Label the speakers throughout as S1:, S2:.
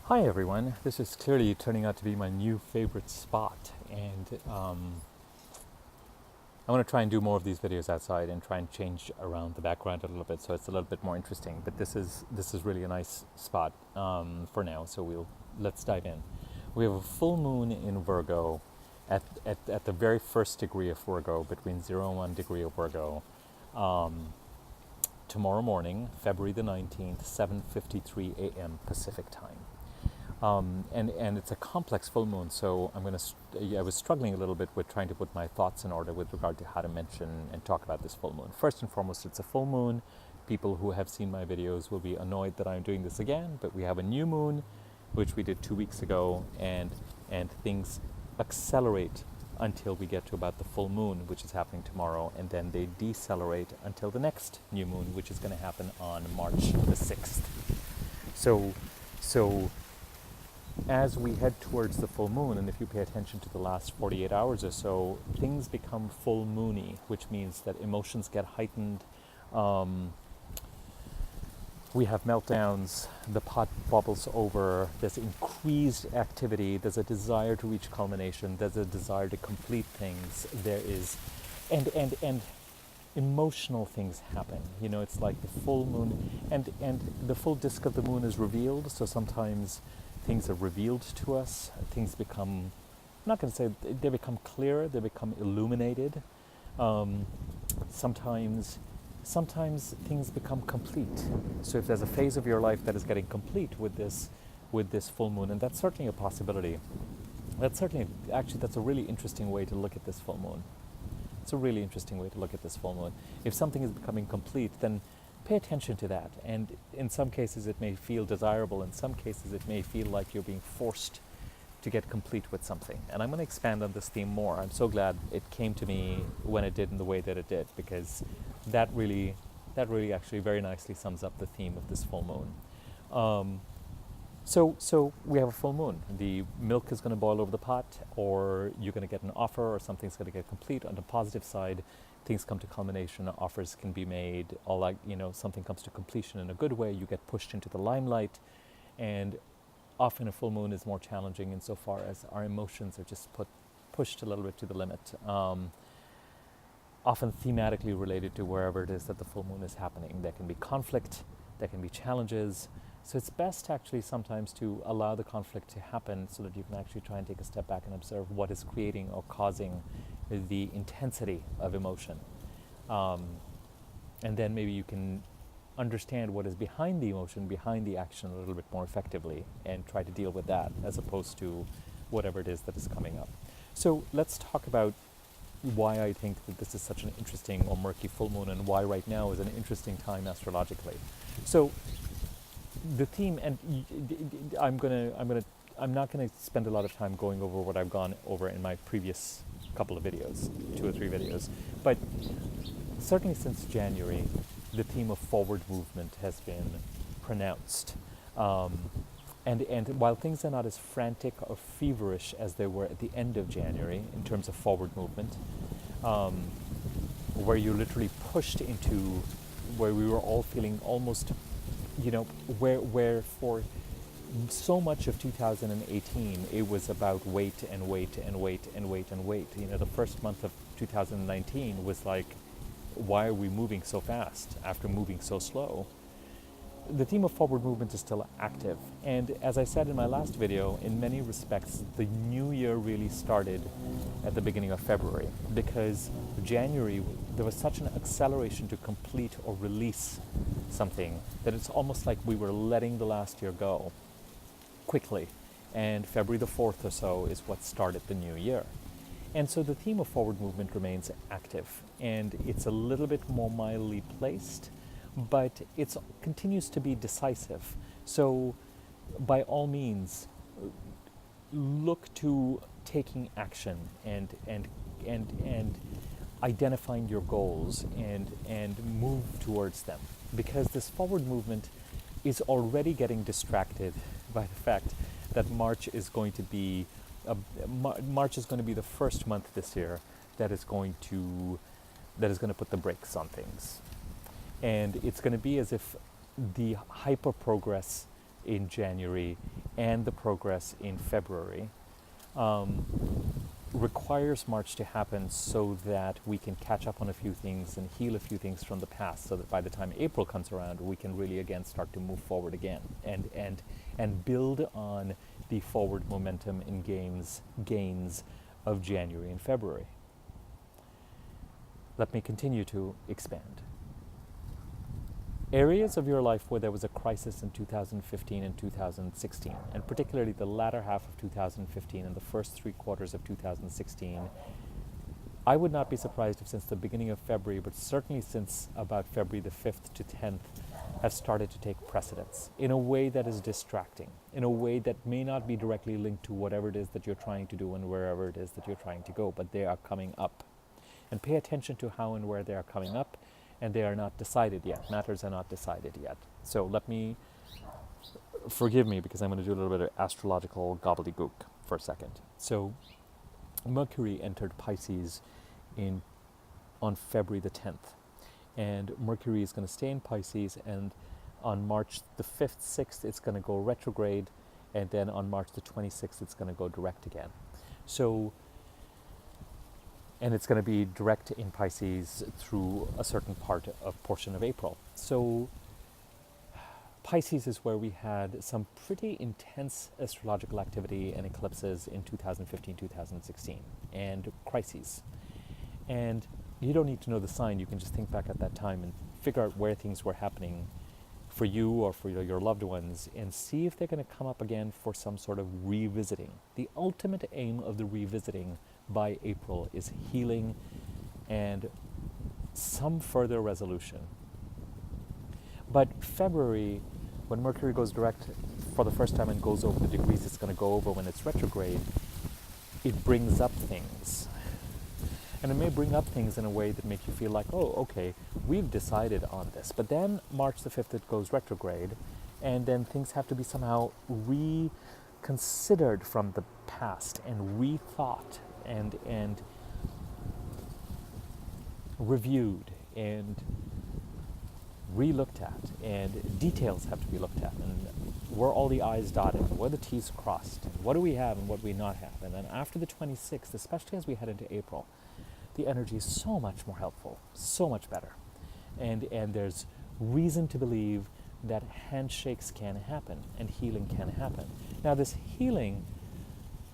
S1: Hi everyone, this is clearly turning out to be my new favorite spot, and I want to try and do more of these videos outside and try and change around the background a little bit so it's a little bit more interesting, but this is really a nice spot for now, so let's dive in. We have a full moon in Virgo at the very first degree of Virgo, between 0 and 1 degree of Virgo, tomorrow morning, February the 19th, 7:53 a.m. Pacific time. And it's a complex full moon, so I was struggling a little bit with trying to put my thoughts in order with regard to how to mention and talk about this full moon. First and foremost, it's a full moon. People who have seen my videos will be annoyed that I'm doing this again, but we have a new moon, which we did 2 weeks ago, and things accelerate until we get to about the full moon, which is happening tomorrow, and then they decelerate until the next new moon, which is going to happen on March the 6th. So as we head towards the full moon, and if you pay attention to the last 48 hours or so, things become full moony, which means that emotions get heightened. We have meltdowns, the pot bubbles over, there's increased activity, there's a desire to reach culmination, there's a desire to complete things, there is, and emotional things happen. You know, it's like the full moon, and the full disk of the moon is revealed, so sometimes things are revealed to us, things become, I'm not going to say they become clearer, they become illuminated. Sometimes things become complete. So if there's a phase of your life that is getting complete with this full moon, and that's certainly a possibility, that's a really interesting way to look at this full moon. It's a really interesting way to look at this full moon. If something is becoming complete, then pay attention to that. And in some cases it may feel desirable, in some cases it may feel like you're being forced to get complete with something. And I'm going to expand on this theme more. I'm so glad it came to me when it did in the way that it did, because that really actually very nicely sums up the theme of this full moon. So we have a full moon. The milk is going to boil over the pot, or you're going to get an offer, or something's going to get complete. On the positive side, things come to culmination, offers can be made, something comes to completion in a good way, you get pushed into the limelight, and often a full moon is more challenging insofar as our emotions are just pushed a little bit to the limit, often thematically related to wherever it is that the full moon is happening. There can be conflict, there can be challenges, so it's best actually sometimes to allow the conflict to happen so that you can actually try and take a step back and observe what is creating or causing the intensity of emotion. And then maybe you can understand what is behind the emotion, behind the action a little bit more effectively, and try to deal with that as opposed to whatever it is that is coming up. So let's talk about why I think that this is such an interesting or murky full moon, and why right now is an interesting time astrologically. So the theme, and I'm not going to spend a lot of time going over what I've gone over in my previous couple of videos, 2 or 3 videos, but certainly since January, the theme of forward movement has been pronounced. And while things are not as frantic or feverish as they were at the end of January in terms of forward movement, where you're literally pushed into where we were all feeling almost, where for so much of 2018 it was about wait and wait and wait and wait and wait. The first month of 2019 was like, why are we moving so fast after moving so slow? The theme of forward movement is still active, and as I said in my last video, in many respects the new year really started at the beginning of February, because January there was such an acceleration to complete or release something that it's almost like we were letting the last year go quickly, and February the 4th or so is what started the new year. And so the theme of forward movement remains active, and it's a little bit more mildly placed, but it continues to be decisive. So by all means, look to taking action and identifying your goals and move towards them, because this forward movement is already getting distracted by the fact that March is going to be the first month this year that is going to put the brakes on things. And it's going to be as if the hyper progress in January and the progress in February requires March to happen so that we can catch up on a few things and heal a few things from the past, so that by the time April comes around, we can really again start to move forward again and build on the forward momentum and gains of January and February. Let me continue to expand. Areas of your life where there was a crisis in 2015 and 2016, and particularly the latter half of 2015 and the first 3 quarters of 2016, I would not be surprised if since the beginning of February, but certainly since about February the 5th to 10th, have started to take precedence in a way that is distracting, in a way that may not be directly linked to whatever it is that you're trying to do and wherever it is that you're trying to go, but they are coming up. And pay attention to how and where they are coming up, and they are not decided yet. Matters are not decided yet. So forgive me because I'm going to do a little bit of astrological gobbledygook for a second. So Mercury entered Pisces on February the 10th. And Mercury is going to stay in Pisces, and on March the 5th, 6th, it's going to go retrograde, and then on March the 26th, it's going to go direct again. And it's going to be direct in Pisces through a certain portion of April. So Pisces is where we had some pretty intense astrological activity and eclipses in 2015, 2016, and crises. And you don't need to know the sign, you can just think back at that time and figure out where things were happening for you or for your loved ones, and see if they're going to come up again for some sort of revisiting. The ultimate aim of the revisiting by April is healing and some further resolution. But February, when Mercury goes direct for the first time and goes over the degrees it's going to go over when it's retrograde, it brings up things. And it may bring up things in a way that make you feel like, oh, okay, we've decided on this. But then March the 5th, it goes retrograde, and then things have to be somehow reconsidered from the past and rethought and reviewed and re-looked at, and details have to be looked at, and were all the I's dotted, and were the T's crossed, and what do we have and what do we not have. And then after the 26th, especially as we head into April, the energy is so much more helpful, so much better. And there's reason to believe that handshakes can happen and healing can happen. Now this healing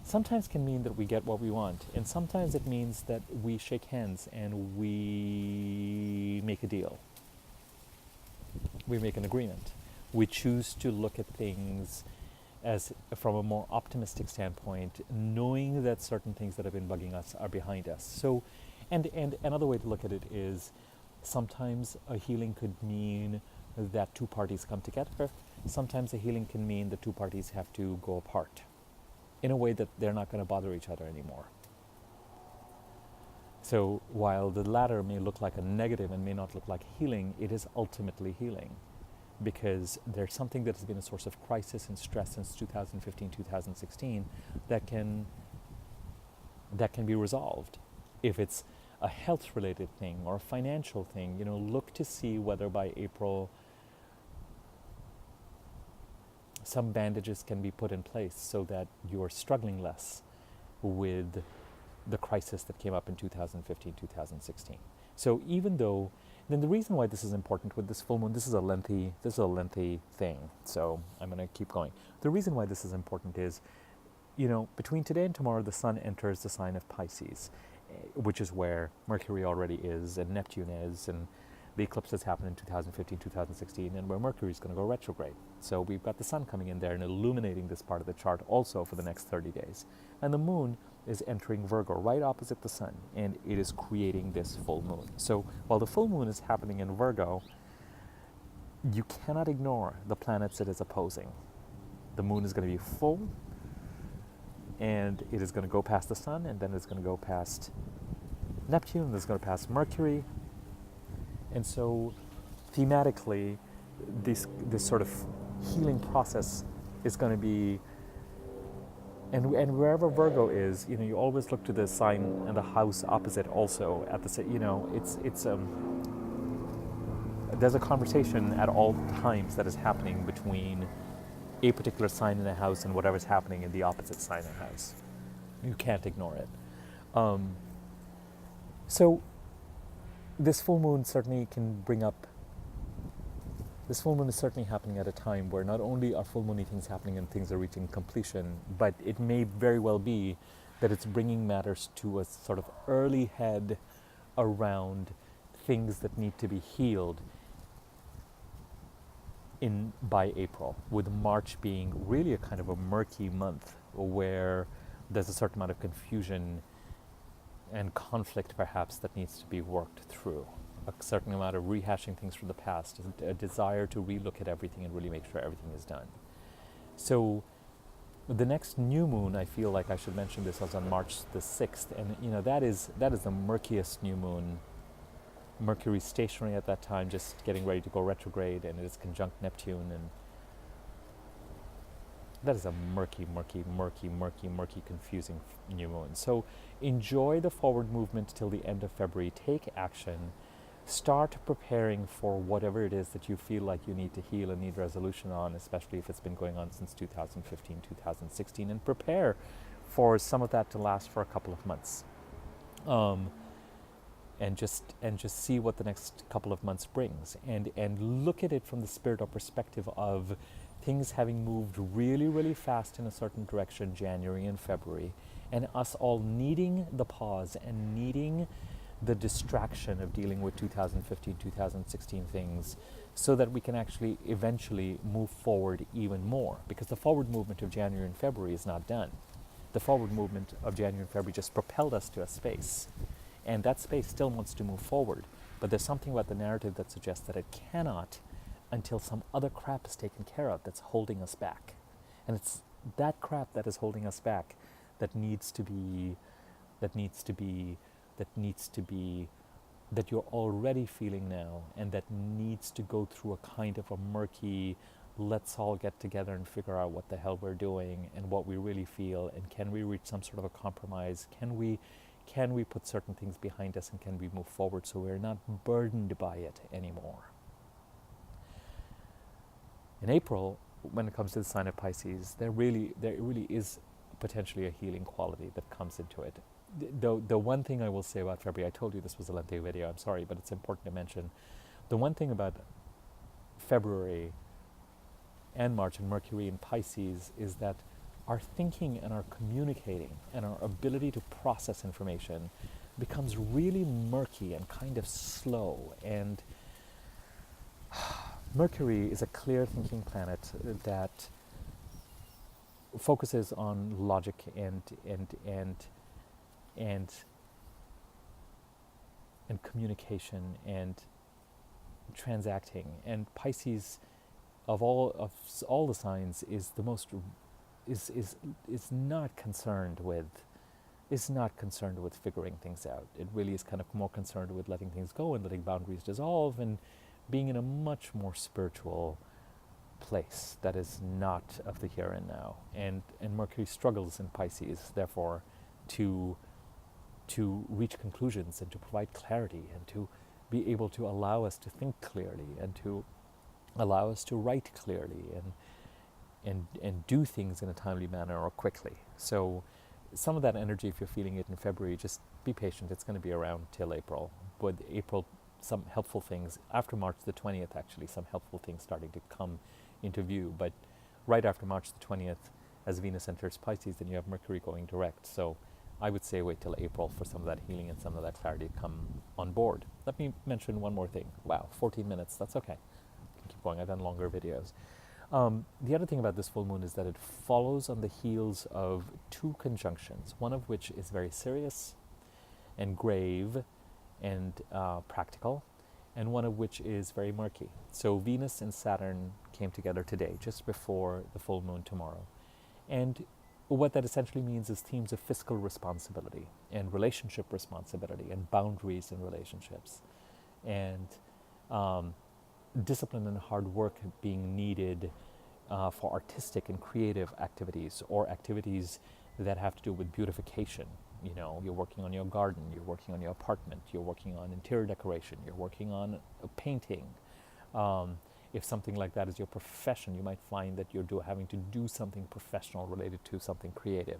S1: sometimes can mean that we get what we want, and sometimes it means that we shake hands and we make a deal. We make an agreement. We choose to look at things as from a more optimistic standpoint, knowing that certain things that have been bugging us are behind us. So, and another way to look at it is sometimes a healing could mean that 2 parties come together. Sometimes a healing can mean that 2 parties have to go apart in a way that they're not going to bother each other anymore. So while the latter may look like a negative and may not look like healing, it is ultimately healing, because there's something that has been a source of crisis and stress since 2015, 2016 that can be resolved. If it's a health-related thing or a financial thing, look to see whether by April some bandages can be put in place so that you're struggling less with the crisis that came up in 2015, 2016. So even though, then the reason why this is important with this full moon, this is a lengthy thing, so I'm going to keep going. The reason why this is important is, between today and tomorrow, the sun enters the sign of Pisces, which is where Mercury already is and Neptune is, and the eclipses happened in 2015, 2016, and where Mercury is going to go retrograde. So we've got the sun coming in there and illuminating this part of the chart also for the next 30 days. And the moon is entering Virgo right opposite the sun, and it is creating this full moon. So while the full moon is happening in Virgo, you cannot ignore the planets it is opposing. The moon is going to be full, and it is going to go past the sun, and then it's going to go past Neptune, and it's going to pass Mercury. And so thematically, this sort of healing process is going to be, and wherever Virgo is, you always look to the sign and the house opposite also at the, there's a conversation at all times that is happening between a particular sign in a house and whatever's happening in the opposite sign in a house. You can't ignore it. So this full moon certainly can bring up, this full moon is certainly happening at a time where not only are full moony things happening and things are reaching completion, but it may very well be that it's bringing matters to a sort of early head around things that need to be healed in by April, with March being really a kind of a murky month where there's a certain amount of confusion and conflict perhaps that needs to be worked through, a certain amount of rehashing things from the past, a desire to relook at everything and really make sure everything is done. So the next new moon, I feel like I should mention this, was on March the 6th, and that is the murkiest new moon. Mercury stationary at that time, just getting ready to go retrograde, and it is conjunct Neptune, and that is a murky, confusing new moon. So enjoy the forward movement till the end of February. Take action. Start preparing for whatever it is that you feel like you need to heal and need resolution on, especially if it's been going on since 2015, 2016, and prepare for some of that to last for a couple of months. And just see what the next couple of months brings, and look at it from the spirit or perspective of things having moved really, really fast in a certain direction, January and February, and us all needing the pause and needing the distraction of dealing with 2015, 2016 things, so that we can actually eventually move forward even more, because the forward movement of January and February is not done. The forward movement of January and February just propelled us to a space. And that space still wants to move forward. But there's something about the narrative that suggests that it cannot until some other crap is taken care of that's holding us back. And it's that crap that is holding us back that you're already feeling now, and that needs to go through a kind of a murky, let's all get together and figure out what the hell we're doing and what we really feel, and can we reach some sort of a compromise? Can we put certain things behind us, and can we move forward so we're not burdened by it anymore? In April, when it comes to the sign of Pisces, there really is potentially a healing quality that comes into it. The one thing I will say about February, I told you this was a lengthy video, I'm sorry, but it's important to mention. The one thing about February and March and Mercury in Pisces is that our thinking and our communicating and our ability to process information becomes really murky and kind of slow. And Mercury is a clear thinking planet that focuses on logic and communication and transacting. And Pisces, of all the signs, is the most not concerned with figuring things out. It really is kind of more concerned with letting things go and letting boundaries dissolve and being in a much more spiritual place that is not of the here and now. And Mercury struggles in Pisces, therefore, to reach conclusions and to provide clarity and to be able to allow us to think clearly and to allow us to write clearly and do things in a timely manner or quickly. So some of that energy, if you're feeling it in February, just be patient. It's going to be around till April. With April, some helpful things. After March the 20th, actually, some helpful things starting to come into view. But right after March the 20th, as Venus enters Pisces, then you have Mercury going direct. So I would say wait till April for some of that healing and some of that clarity to come on board. Let me mention one more thing. Wow, 14 minutes, that's okay. I can keep going, I've done longer videos. The other thing about this full moon is that it follows on the heels of two conjunctions, one of which is very serious and grave and practical, and one of which is very murky. So Venus and Saturn came together today, just before the full moon tomorrow. And what that essentially means is themes of fiscal responsibility and relationship responsibility and boundaries in relationships, and discipline and hard work being needed for artistic and creative activities, or activities that have to do with beautification. You know, you're working on your garden, you're working on your apartment, you're working on interior decoration, you're working on a painting. If something like that is your profession, you might find that you're having to do something professional related to something creative.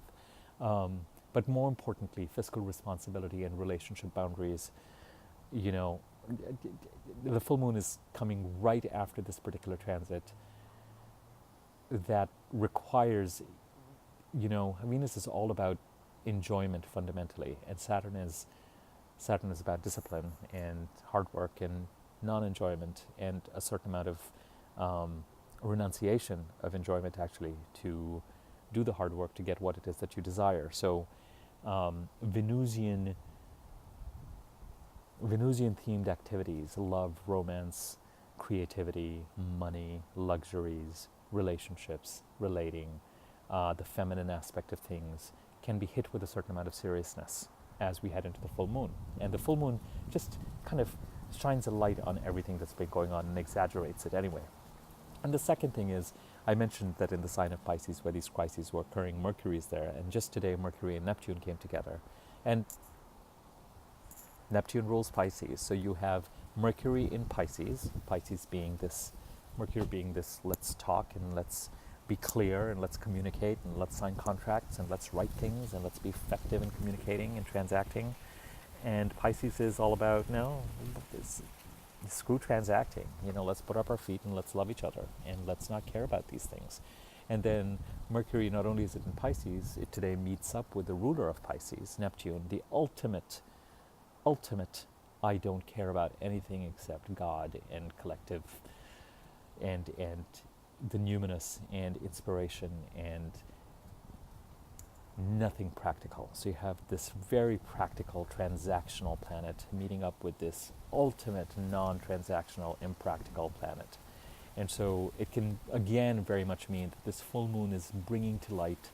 S1: But more importantly, fiscal responsibility and relationship boundaries, you know, the full moon is coming right after this particular transit that requires, you know, Venus is all about enjoyment fundamentally, and Saturn is about discipline and hard work and non-enjoyment and a certain amount of renunciation of enjoyment, actually, to do the hard work to get what it is that you desire. So Venusian themed activities, love, romance, creativity, money, luxuries, relationships, relating, the feminine aspect of things, can be hit with a certain amount of seriousness as we head into the full moon. And the full moon just kind of shines a light on everything that's been going on and exaggerates it anyway. And the second thing is, I mentioned that in the sign of Pisces where these crises were occurring, Mercury is there, and just today Mercury and Neptune came together. And Neptune rules Pisces, so you have Mercury in Pisces, Mercury being this, let's talk and let's be clear and let's communicate and let's sign contracts and let's write things and let's be effective in communicating and transacting. And Pisces is all about, no, screw transacting, you know, let's put up our feet and let's love each other and let's not care about these things. And then Mercury, not only is it in Pisces, it today meets up with the ruler of Pisces, Neptune, the ultimate, I don't care about anything except God and collective and the numinous and inspiration and nothing practical. So you have this very practical transactional planet meeting up with this ultimate non-transactional impractical planet. And so it can again very much mean that this full moon is bringing to light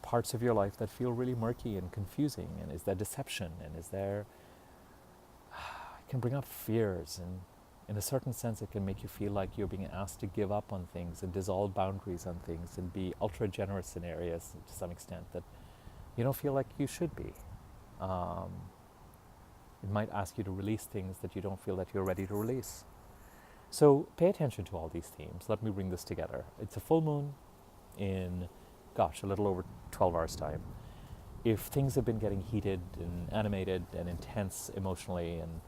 S1: parts of your life that feel really murky and confusing, and is there deception, and is there it can bring up fears, and in a certain sense it can make you feel like you're being asked to give up on things and dissolve boundaries on things and be ultra generous in areas to some extent that you don't feel like you should be. It might ask you to release things that you don't feel that you're ready to release. So pay attention to all these themes. Let me bring this together. It's a full moon in, a little over 12 hours time. If things have been getting heated and animated and intense emotionally, and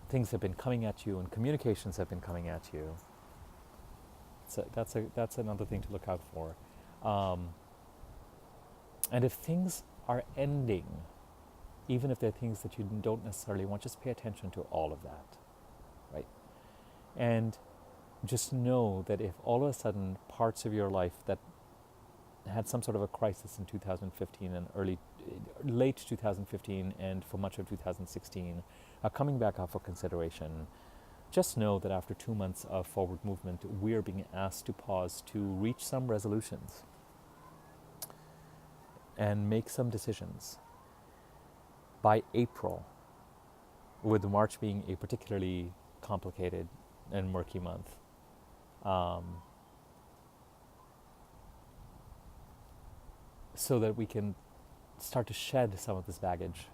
S1: things have been coming at you and communications have been coming at you, so that's another thing to look out for. And if things are ending, even if they're things that you don't necessarily want, just pay attention to all of that, right? And just know that if all of a sudden parts of your life that had some sort of a crisis in 2015 and late 2015 and for much of 2016 are coming back up for consideration, just know that after 2 months of forward movement, we're being asked to pause to reach some resolutions and make some decisions. By April, with March being a particularly complicated and murky month, so that we can start to shed some of this baggage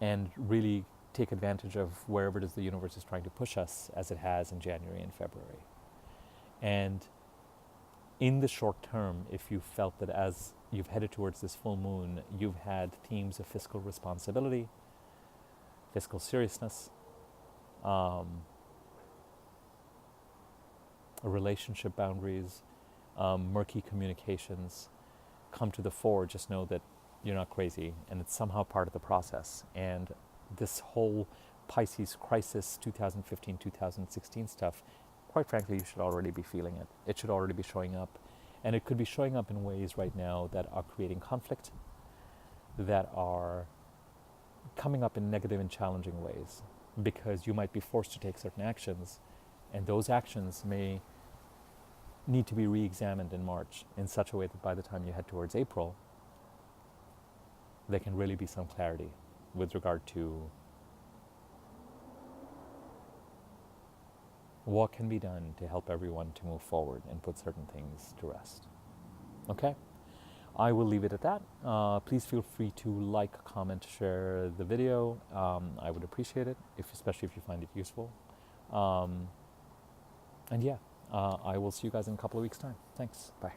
S1: and really take advantage of wherever it is the universe is trying to push us, as it has in January and February. And in the short term, if you felt that as you've headed towards this full moon, you've had themes of fiscal responsibility, fiscal seriousness, relationship boundaries, murky communications come to the fore, just know that you're not crazy and it's somehow part of the process. And this whole Pisces crisis 2015-2016 stuff, quite frankly, you should already be feeling it. It should already be showing up. And it could be showing up in ways right now that are creating conflict, that are coming up in negative and challenging ways, because you might be forced to take certain actions, and those actions may need to be re-examined in March in such a way that by the time you head towards April, there can really be some clarity with regard to what can be done to help everyone to move forward and put certain things to rest. Okay? I will leave it at that. Please feel free to like, comment, share the video. I would appreciate it, especially if you find it useful. And yeah, I will see you guys in a couple of weeks' time. Thanks. Bye.